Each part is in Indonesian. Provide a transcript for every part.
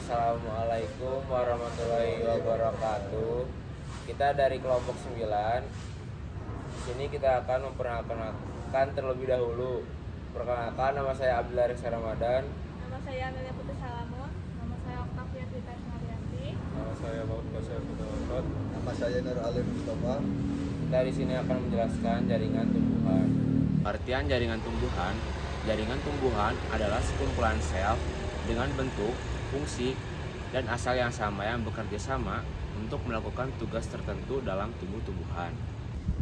Assalamualaikum warahmatullahi wabarakatuh. Kita dari kelompok 9. Di sini kita akan memperkenalkan terlebih dahulu. Perkenalkan, nama saya Abdul Aris Ramadan. Nama saya Amelia Putri Salamun. Nama saya Oktavia Twita Marianti. Nama saya Maud Basir Muhammad. Nama saya Nur Alim Mustafa. Kita di sini akan menjelaskan jaringan tumbuhan. Artian jaringan tumbuhan adalah sekumpulan sel dengan bentuk, fungsi, dan asal yang sama yang bekerja sama untuk melakukan tugas tertentu dalam tubuh tumbuhan.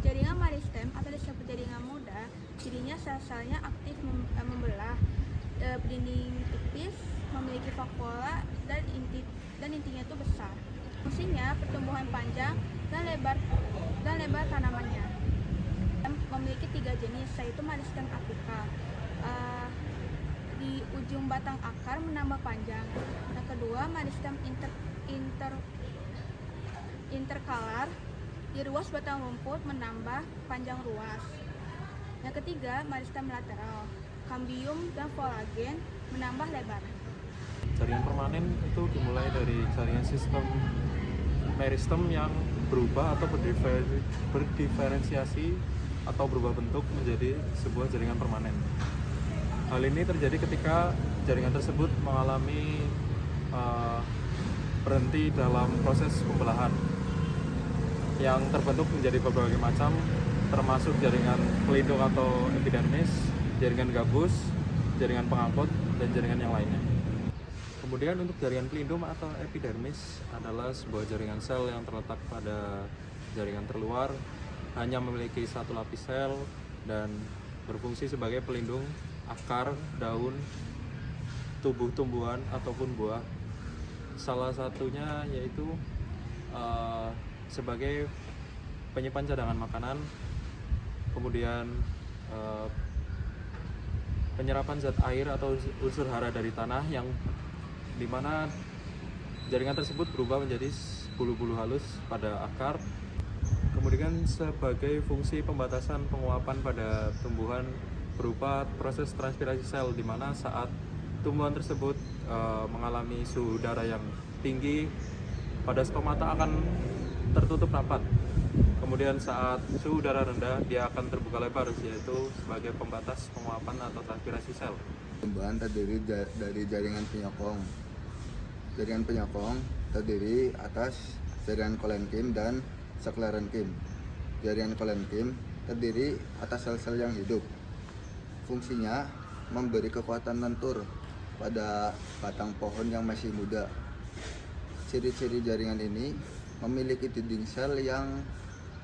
Jaringan meristem atau disebut jaringan muda, cirinya sel-selnya aktif membelah, berdinding tipis, memiliki vakuola, dan intinya itu besar. Fungsinya pertumbuhan panjang dan lebar tanamannya. Memiliki 3 jenis, yaitu meristem apikal. Di ujung batang akar menambah panjang. Yang kedua, meristem interkalar. Di ruas batang rumput menambah panjang ruas. Yang ketiga, meristem lateral. Kambium dan kolagen menambah lebar. Jaringan permanen itu dimulai dari jaringan sistem meristem yang berubah atau berdiferensiasi atau berubah bentuk menjadi sebuah jaringan permanen. Hal ini terjadi ketika jaringan tersebut mengalami berhenti dalam proses pembelahan yang terbentuk menjadi berbagai macam, termasuk jaringan pelindung atau epidermis, jaringan gabus, jaringan pengangkut, dan jaringan yang lainnya. Kemudian untuk jaringan pelindung atau epidermis adalah sebuah jaringan sel yang terletak pada jaringan terluar, hanya memiliki satu lapis sel dan berfungsi sebagai pelindung akar, daun, tubuh tumbuhan ataupun buah. Salah satunya yaitu sebagai penyimpan cadangan makanan, kemudian penyerapan zat air atau unsur hara dari tanah, yang dimana jaringan tersebut berubah menjadi bulu-bulu halus pada akar. Kemudian sebagai fungsi pembatasan penguapan pada tumbuhan berupa proses transpirasi sel, di mana saat tumbuhan tersebut mengalami suhu udara yang tinggi, pada stomata akan tertutup rapat. Kemudian saat suhu udara rendah, dia akan terbuka lebar, yaitu sebagai pembatas penguapan atau transpirasi sel. Tumbuhan terdiri dari jaringan penyokong. Jaringan penyokong terdiri atas jaringan kolenkim dan sklerenkim. Jaringan kolenkim terdiri atas sel-sel yang hidup. Fungsinya memberi kekuatan lentur pada batang pohon yang masih muda. Ciri-ciri jaringan ini memiliki dinding sel yang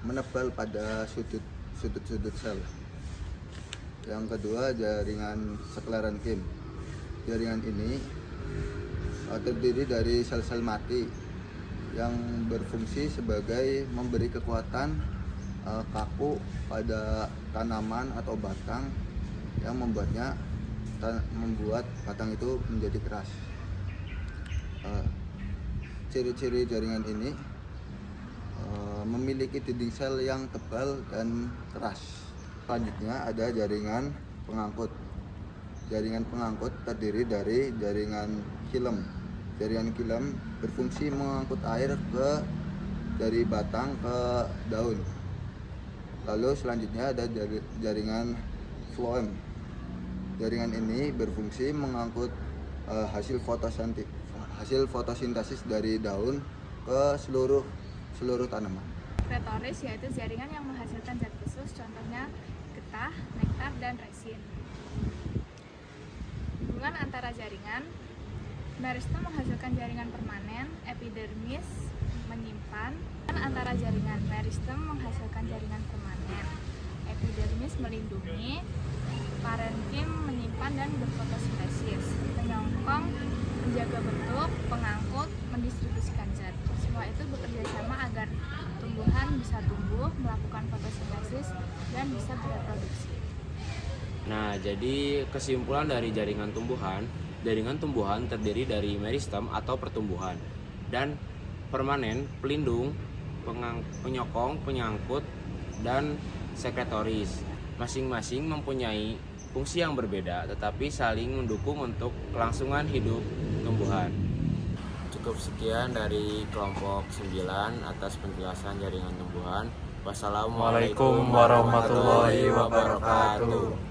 menebal pada sudut-sudut sel. Yang kedua, jaringan sklerenkim. Jaringan ini terdiri dari sel-sel mati yang berfungsi sebagai memberi kekuatan kaku pada tanaman atau batang, yang membuat batang itu menjadi keras. Ciri-ciri jaringan ini memiliki dinding sel yang tebal dan keras. Selanjutnya ada jaringan pengangkut. Jaringan pengangkut terdiri dari jaringan xilem. Jaringan xilem berfungsi mengangkut air dari batang ke daun. Lalu selanjutnya ada jaringan floem. Jaringan ini berfungsi mengangkut hasil fotosintesis dari daun ke seluruh tanaman. Sekretoris yaitu jaringan yang menghasilkan zat khusus, contohnya getah, nektar, dan resin. Hubungan antara jaringan, meristem menghasilkan jaringan permanen, epidermis menyimpan. Antara jaringan, meristem menghasilkan jaringan permanen, epidermis melindungi, parenkim menyimpan dan berfotosintesis, penyongkong menjaga bentuk, pengangkut mendistribusikan zat. Semua itu bekerja sama agar tumbuhan bisa tumbuh, melakukan fotosintesis, dan bisa bereproduksi. Nah, jadi kesimpulan dari jaringan tumbuhan terdiri dari meristem atau pertumbuhan, dan permanen, pelindung, penyokong, penyangkut, dan sekretoris. Masing-masing mempunyai fungsi yang berbeda, tetapi saling mendukung untuk kelangsungan hidup tumbuhan. Cukup sekian dari kelompok 9 atas penjelasan jaringan tumbuhan. Wassalamualaikum Waalaikumsalam warahmatullahi wabarakatuh.